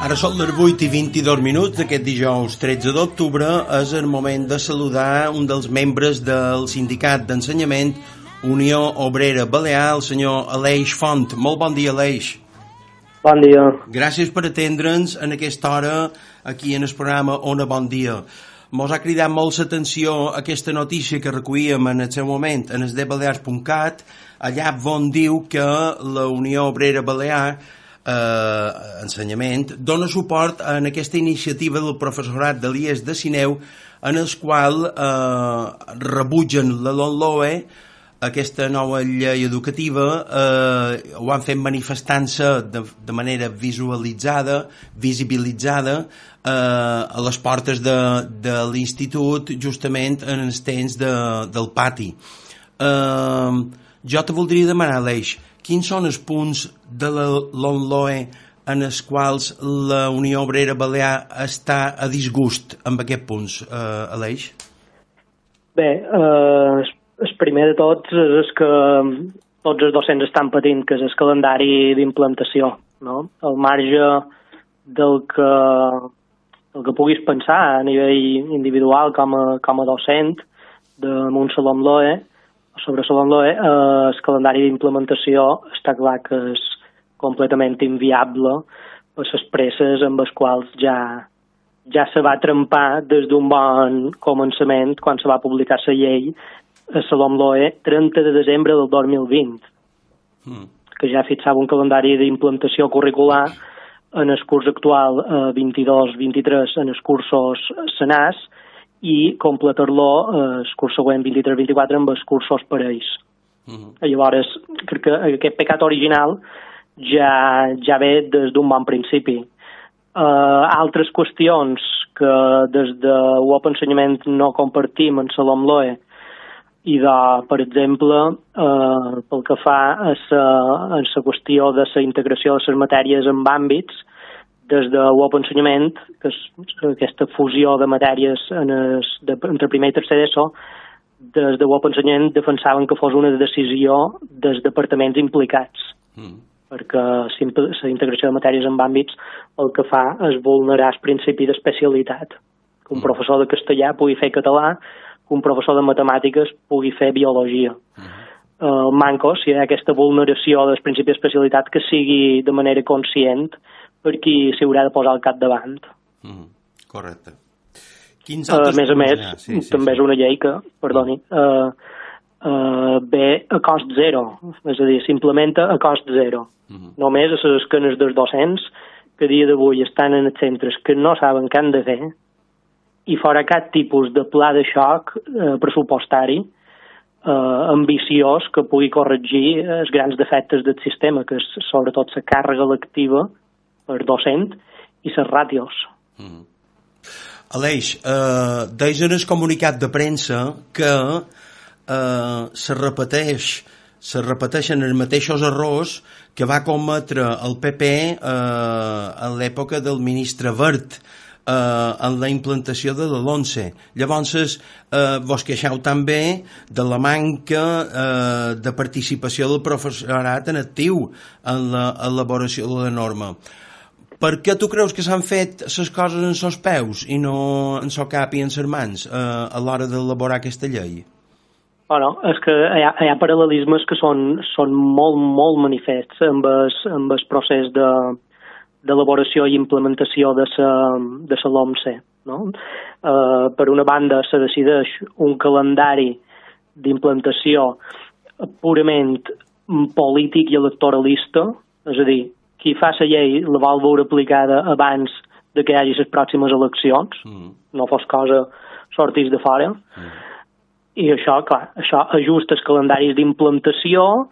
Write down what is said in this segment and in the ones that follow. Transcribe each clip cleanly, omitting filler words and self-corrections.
Ara són les 8:22 d'aquest dijous 13 d'octubre. És el moment de saludar un dels membres del sindicat d'ensenyament Unió Obrera Balear, el senyor Aleix Font. Molt bon dia, Aleix. Bon dia. Gràcies per atendre'ns en aquesta hora aquí en el programa Ona Bon Dia. Mos ha cridat molt l'atenció aquesta notícia que recollíem en el seu moment en esdebalears.cat, allà on diu que la Unió Obrera Balear ensenyament dona suport en aquesta iniciativa del professorat de l'IES de Sineu, en el qual rebutgen la LOMLOE, aquesta nova llei educativa. Ho han fet manifestant-se de manera visibilitzada a les portes de l'institut, justament en els temps del pati. Jo te voldria demanar, Aleix, quins són els punts de la LOMLOE en els quals la Unió Obrera Balear està a disgust amb aquests punts, Aleix? Bé, el primer de tots és que tots els docents estan patint, que és el calendari d'implantació, no? Al marge del que puguis pensar a nivell individual com a docent damunt la LOMLOE, sobre la LOMLOE, el calendari d'implementació està clar que és completament inviable per les presses amb les quals ja se va trempar des d'un bon començament quan se va publicar la llei a la LOMLOE 30 de desembre del 2020, que ja fixava un calendari d'implantació curricular en el curs actual 22-23 en els cursos senars i completar-lo el curs següent 23-24 amb els cursos parells. Llavors, crec que aquest pecat original ja ve des d'un bon principi. Altres qüestions que des de Open Ensenyament no compartim en la LOMLOE i per exemple, pel que fa a la qüestió de la integració de les matèries en àmbits, des de Open Ensenyament, que és aquesta fusió de matèries entre primer i tercer d'ESO, des de Open Ensenyament defensaven que fos una decisió dels departaments implicats, perquè la integració de matèries en àmbits el que fa és vulnerar el principi d'especialitat, que un professor de castellà pugui fer català, que un professor de matemàtiques pugui fer biologia. El manco, si hi ha aquesta vulneració del principi d'especialitat, que sigui de manera conscient per qui s'hi haurà de posar al capdavant. Correcte. A més, també és una llei que, perdoni, ve a cost zero, és a dir, s'implementa a cost zero. Només a les esquenes dels docents que a dia d'avui estan en els centres que no saben què han de fer i fora cap tipus de pla de xoc pressupostari ambiciós que pugui corregir els grans defectes del sistema, que és sobretot la càrrega lectiva per docent i les ràtios. Aleix, deies en el comunicat de premsa que se repeteixen els mateixos errors que va cometre el PP en l'època del ministre Wert en la implantació de la LOMCE. Llavors, vos queixeu també de la manca de participació del professorat en actiu en l'elaboració de la norma. Per què tu creus que s'han fet les coses en sos peus i no en so cap i en ses mans a l'hora d'elaborar aquesta llei? Bueno, és que hi ha paral·lelismes que són molt, molt manifests amb el procés d'elaboració i implementació de la LOMCE. No? Per una banda, se decideix un calendari d'implantació purament polític i electoralista, és a dir, qui fa la llei la vol veure aplicada abans de que hi hagi les pròximes eleccions, no fos cosa sortís de fora, i això, clar, això ajusta els calendaris d'implantació,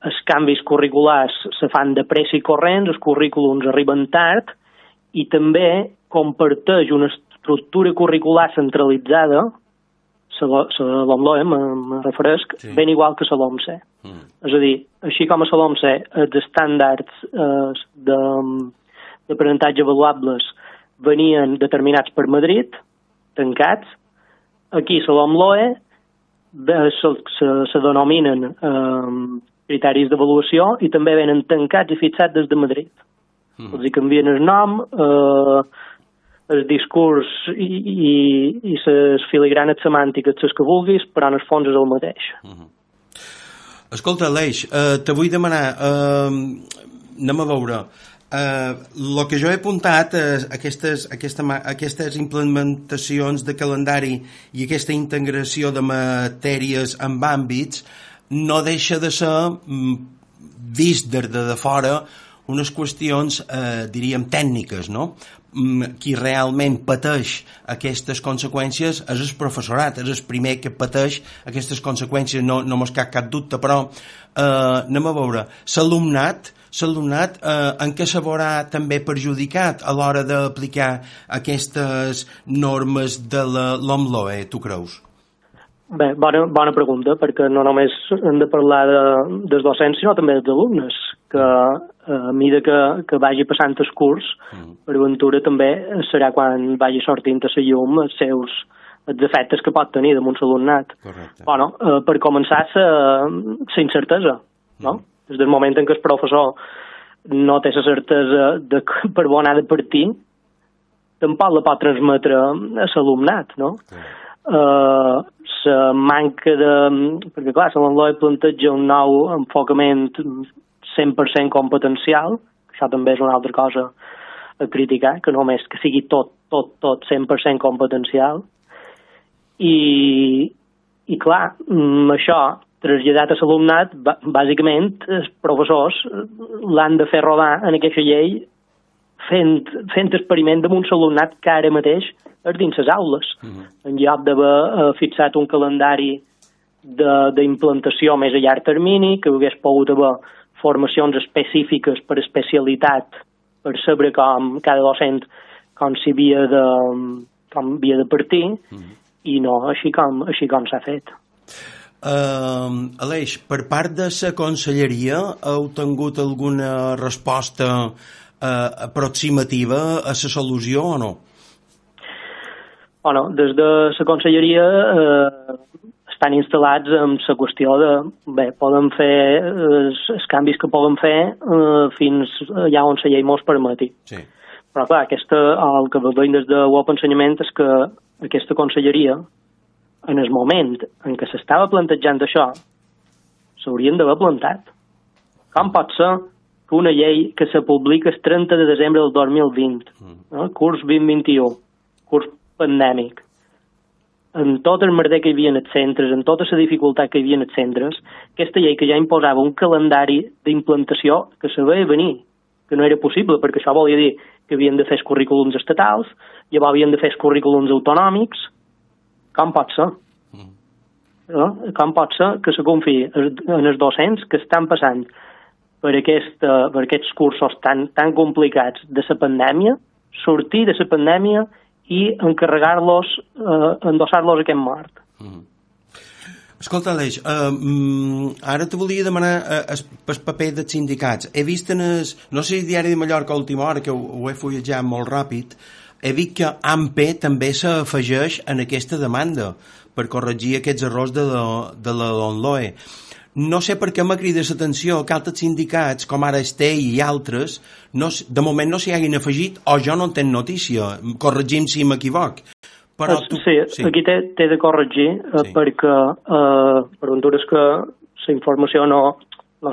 els canvis curriculars se fan de pressa i corrents, els currículums arriben tard, i també comparteix una estructura curricular centralitzada, la LOMLOE, me referesc, ben igual que la LOMCE. És a dir, així com a la LOMCE, els estàndards d'aprenentatge avaluables venien determinats per Madrid, tancats, aquí la LOMLOE se denominen criteris d'avaluació i també venen tancats i fixats des de Madrid. els hi canvien el nom, el discurs i les filigranes semàntiques, les que vulguis, però en el fons és el mateix. Escolta, Aleix, te vull demanar, anem a veure, el que jo he apuntat, aquestes implementacions de calendari i aquesta integració de matèries amb àmbits, no deixa de ser, vist des de fora, unes qüestions, diríem, tècniques, no? Qui realment pateix aquestes conseqüències és el professorat, és el primer que pateix aquestes conseqüències, no mos cap dubte, però anem a veure, l'alumnat en què se veurà també perjudicat a l'hora d'aplicar aquestes normes de la LOMLOE, tu creus? Bé, bona pregunta, perquè no només hem de parlar dels docents, sinó també dels alumnes, que a mesura que vagi passant el curs, per ventura també serà quan vagi sortint a la llum els efectes que pot tenir damunt l'alumnat. Bueno, per començar, la incertesa, no? Des del moment en què el professor no té la certesa de que per on ha de partir, tampoc la pot transmetre a l'alumnat, no? La manca de... Perquè, clar, la LOE planteja un nou enfocament 100% competencial, això també és una altra cosa a criticar, que només que sigui tot 100% competencial. I clar, això traslladat a l'alumnat, bàsicament, els professors l'han de fer rodar en aquesta llei fent experiment damunt l'alumnat que ara mateix és dins les aules. En lloc d'haver fixat un calendari d'implantació més a llarg termini, que hagués pogut haver formacions específiques per especialitat, per saber com cada docent com havia de partir, i no així com s'ha fet. Aleix, per part de la conselleria heu tingut alguna resposta aproximativa a la solució o no? Bueno, des de la conselleria estan instal·lats en la qüestió de, bé, poden fer els canvis que poden fer fins allà on la llei mos permeti. Sí. Però clar, el que veiem des de UOP Ensenyament és que aquesta conselleria, en el moment en què s'estava plantejant això, s'haurien d'haver plantat. Com pot ser que una llei que se publica el 30 de desembre del 2020, curs 2021, curs pandèmic, en tot el merder que hi havia en els centres, en tota la dificultat que hi havia en els centres, aquesta llei que ja imposava un calendari d'implantació que se veia venir, que no era possible, perquè això volia dir que havien de fer els currículums estatals, llavors havien de fer els currículums autonòmics. Com pot ser? No? Com pot ser que se confiï en els docents que estan passant per aquests cursos tan complicats de la pandèmia, sortir de la pandèmia i encarregar-los, endossar-los aquest mort. Escolta, Aleix, ara te volia demanar el paper dels sindicats. He vist no sé si Diari de Mallorca a última hora, que ho he fulletjat molt ràpid, he vist que AMPE també s'afegeix en aquesta demanda per corregir aquests errors de la LOMLOE. No sé per què m'ha cridat l'atenció que altres sindicats, com ara Estei i altres, de moment no s'hi hagin afegit, o jo no en tenc notícia. Corregim si m'equivoc. Però sí, aquí t'he de corregir, perquè per ventura és que la informació no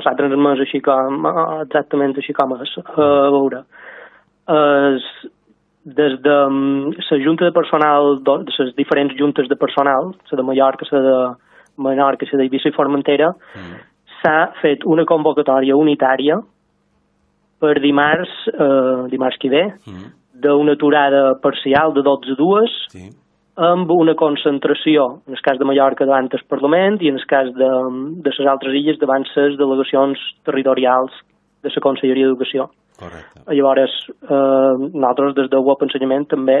s'ha transmès exactament així com és. A veure, des de la junta de personal, de les diferents juntes de personal, la de Mallorca, la de Menorca, la d'Eivissa i Formentera, s'ha fet una convocatòria unitària per dimarts que ve, d'una aturada parcial de 12 a 2, amb una concentració, en el cas de Mallorca, davant el Parlament, i en el cas de les altres illes, davant les delegacions territorials de la Conselleria d'Educació. Correcte. Llavors, nosaltres des de UOP Ensenyament també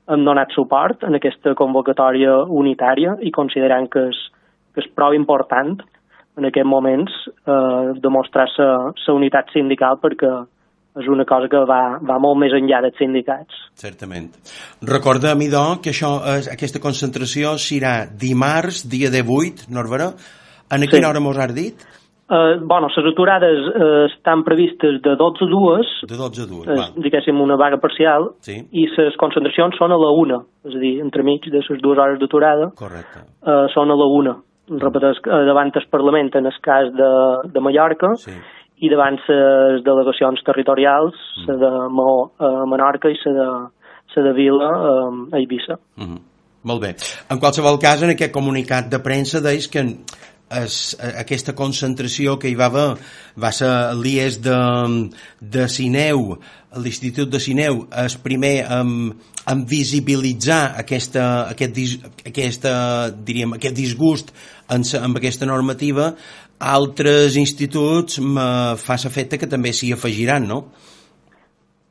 hem donat suport en aquesta convocatòria unitària i considerant que és prou important en aquests moments demostrar la unitat sindical, perquè és una cosa que va molt més enllà dels sindicats. Certament. Recorda, Midó, que aquesta concentració serà dimarts, dia 18, Norbera. En quina hora mos has dit? Les aturades estan previstes de 12 a 2, De 12 a 2, diguéssim una vaga parcial, sí. I les concentracions són a la 1, és a dir, entremig de les 2 hores d'aturada, són a la 1. Repeteix, davant el Parlament, en el cas de Mallorca, sí. I davant les delegacions territorials, la de Maó a Menorca i la de Vila a Eivissa. Molt bé. En qualsevol cas, en aquest comunicat de premsa deis que aquesta concentració que hi va haver va ser l'IES de Sineu, l'Institut de Sineu, el primer en visibilitzar aquest disgust amb aquesta normativa. Altres instituts fa l'efecte que també s'hi afegiran, no?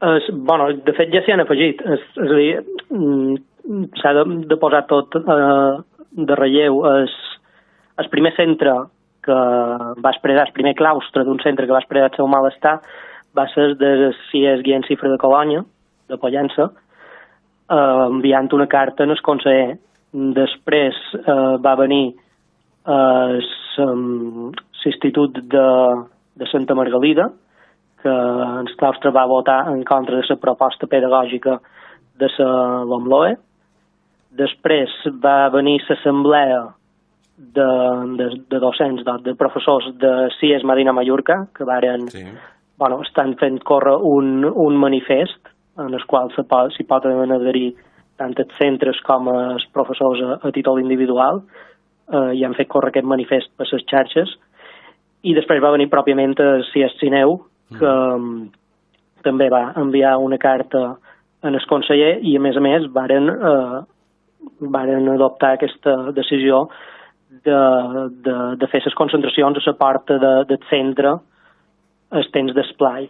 De fet ja s'hi han afegit. És a dir, s'ha de posar tot de relleu. El primer centre que va expressar, el primer claustre d'un centre que va expressar el seu malestar va ser de CIES Guillem Cifra de Colònia, de Pollença, enviant una carta al conseller. Després va venir l'Institut de Santa Margalida, que el claustre va votar en contra de la proposta pedagògica de la LOMLOE. Després va venir l'assemblea de docents, de professors de CIES Medina Mallorca, que estan fent córrer un manifest en el qual s'hi poden adherir tant els centres com els professors a títol individual, i han fet córrer aquest manifest per les xarxes. I després va venir pròpiament a CIES Sineu, que també va enviar una carta en el conseller i, a més, varen adoptar aquesta decisió de fer les concentracions a la porta del centre el temps d'esplai.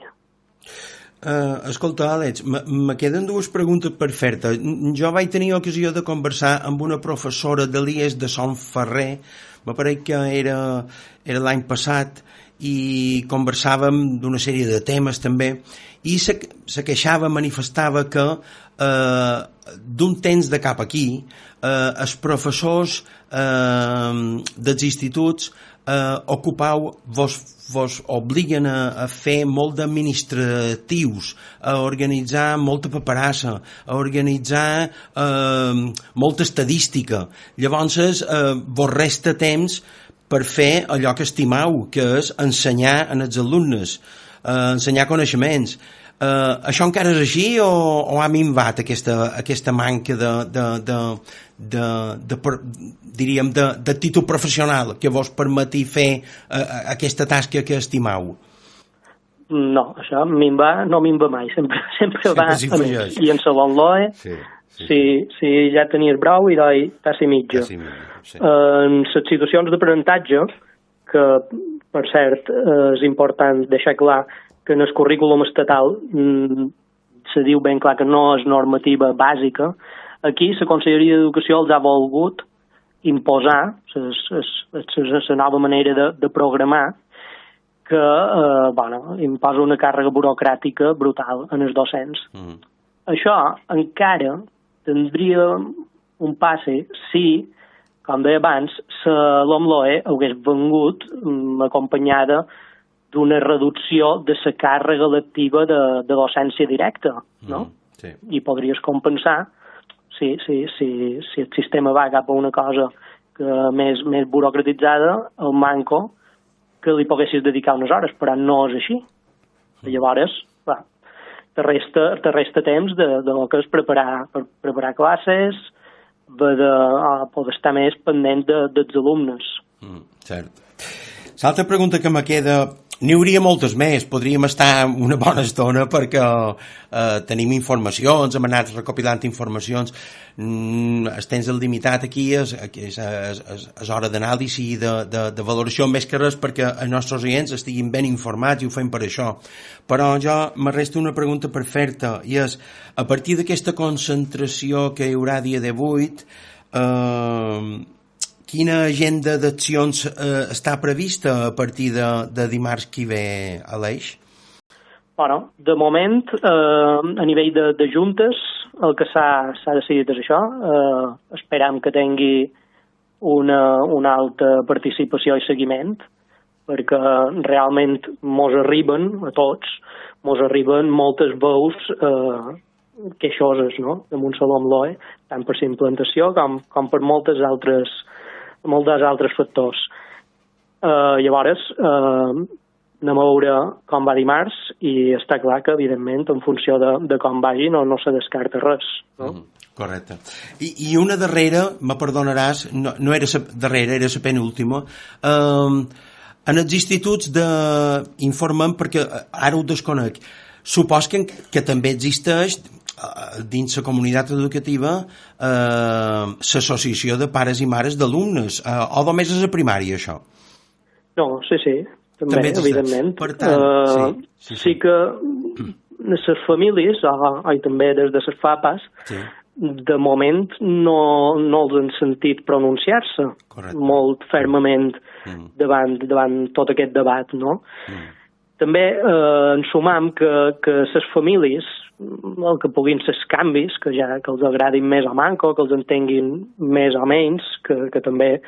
Escolta, Àlex, me queden dues preguntes per fer-te. Jo vaig tenir ocasió de conversar amb una professora de l'IES de Son Ferrer, me pareix que era l'any passat, i conversàvem d'una sèrie de temes també, i se queixava, manifestava que d'un temps de cap aquí els professors dels instituts vos obliguen a fer molt d'administratius, a organitzar molta paperassa, a organitzar molta estadística. Llavors vos resta temps per fer allò que estimau, que és ensenyar als alumnes, ensenyar coneixements. Això encara és així o ha minvat aquesta manca de títol professional que vos permeti fer aquesta tasca que estimau? No, això no minva mai, sempre va a més. I en segon LOE, si ja tenies brou i d'oi tassi mitja. En les situacions d'aprenentatge, que per cert és important deixar clar que en el currículum estatal se diu ben clar que no és normativa bàsica, aquí la Conselleria d'Educació els ha volgut imposar la nova manera de programar que imposa una càrrega burocràtica brutal en els docents. Això encara tindria un passe si, com deia abans, la LOMLOE hagués vengut acompanyada d'una reducció de la càrrega lectiva de docència directa, no? Sí. I podries compensar si el sistema va cap a una cosa més burocratitzada, el manco que li poguessis dedicar unes hores, però no és així. Llavors, te resta temps de lo que és preparar classes, poder estar més pendent dels alumnes. Cert. L'altra pregunta que me queda, n'hi hauria moltes més, podríem estar una bona estona perquè tenim informacions, hem anat recopilant informacions, el temps limitat aquí és hora d'anàlisi i de valoració, més que res perquè els nostres oients estiguin ben informats i ho fem per això. Però jo me resta una pregunta per fer-te, i és, a partir d'aquesta concentració que hi haurà dia 18, quina agenda d'accions està prevista a partir de dimarts que ve, Aleix? De moment, a nivell de juntes, el que s'ha decidit és això. Esperam que tingui una alta participació i seguiment perquè realment mos arriben, a tots, mos arriben moltes veus queixoses, no?, de Montsaló amb l'OE, tant per la implantació com per molts altres factors. Llavors, anem a veure com va dimarts i està clar que, evidentment, en funció de com vagi no se descarta res, no? Correcte. I una darrera, me perdonaràs, no era la darrera, era la penúltima. En els instituts informen, perquè ara ho desconec, supos que també existeix dins la comunitat educativa l'associació de pares i mares d'alumnes, o només és a primària, això? No, sí, també evidentment. Per tant, sí que les famílies, i també des de les FAPAs, de moment no els han sentit pronunciar-se molt fermament davant tot aquest debat, no? També ens sumam que les famílies, el que puguin ser canvis, que els agradin més o manco, que els entenguin més o menys, que també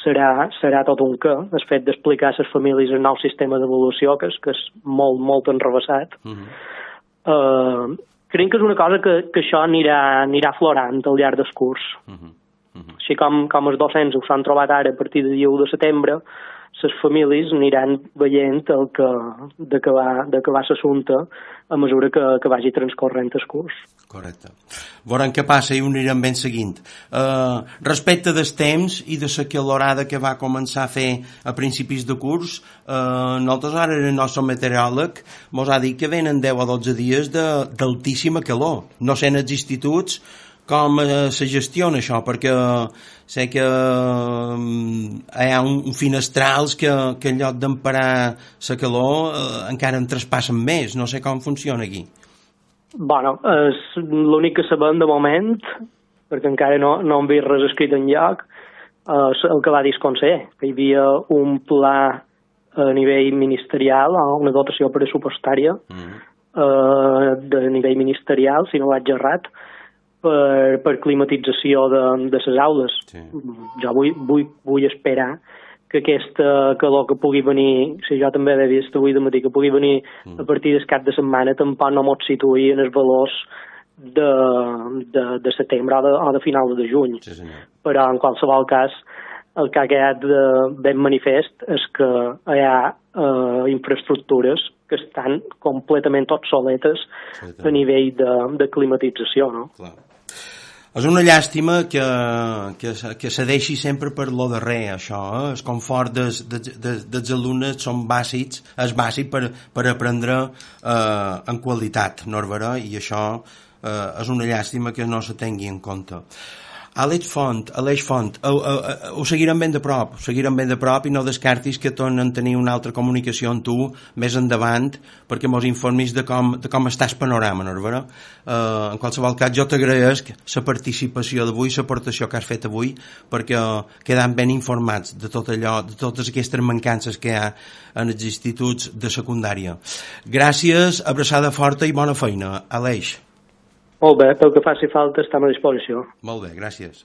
serà tot un què, el fet d'explicar a les famílies el nou sistema d'evolució, que és molt, molt enrevessat. Creiem que és una cosa que això anirà aflorant al llarg del curs. Així com els docents ho s'han trobat ara a partir del dia 1 de setembre, les famílies aniran veient de què va l'assumpte a mesura que vagi transcorrent el curs. Correcte. Veurem què passa i ho anirem ben seguint. Respecte dels temps i de la calorada que va començar a fer a principis de curs, nosaltres ara el nostre meteoròleg mos ha dit que venen 10 o 12 dies d'altíssima calor. No sé en els instituts com se gestiona això, perquè sé que hi ha un finestrals que en lloc d'emparar la calor encara en traspassen més. No sé com funciona aquí. Bueno, l'únic que sabem de moment, perquè encara no hem vist res escrit enlloc, el que va dir el conseller, que hi havia un pla a nivell ministerial, una dotació pressupostària de nivell ministerial, si no vaig errat, per climatització de les aules. Jo vull esperar que aquesta calor que pugui venir, si jo també he vist avui de matí, que pugui venir a partir del cap de setmana, tampoc no mos situï en els valors de setembre o de final de juny. Però en qualsevol cas el que ha quedat ben manifest és que hi ha infraestructures que estan completament obsoletes a nivell de climatització, no? Clar. És una llàstima que se deixi sempre per lo darrer, això, el confort dels alumnes és bàsic per aprendre en qualitat, no és vera? I això és una llàstima que no se tingui en compte. Aleix Font, ho seguirem ben de prop i no descartis que tornen a tenir una altra comunicació amb tu més endavant perquè mos informis de com està el panorama, no és vera? En qualsevol cas, jo t'agraeix la participació d'avui, l'aportació que has fet avui, perquè quedam ben informats de tot allò, de totes aquestes mancances que hi ha en els instituts de secundària. Gràcies, abraçada forta i bona feina. Aleix. Molt bé, pel que faci falta estem a disposició. Molt bé, gràcies.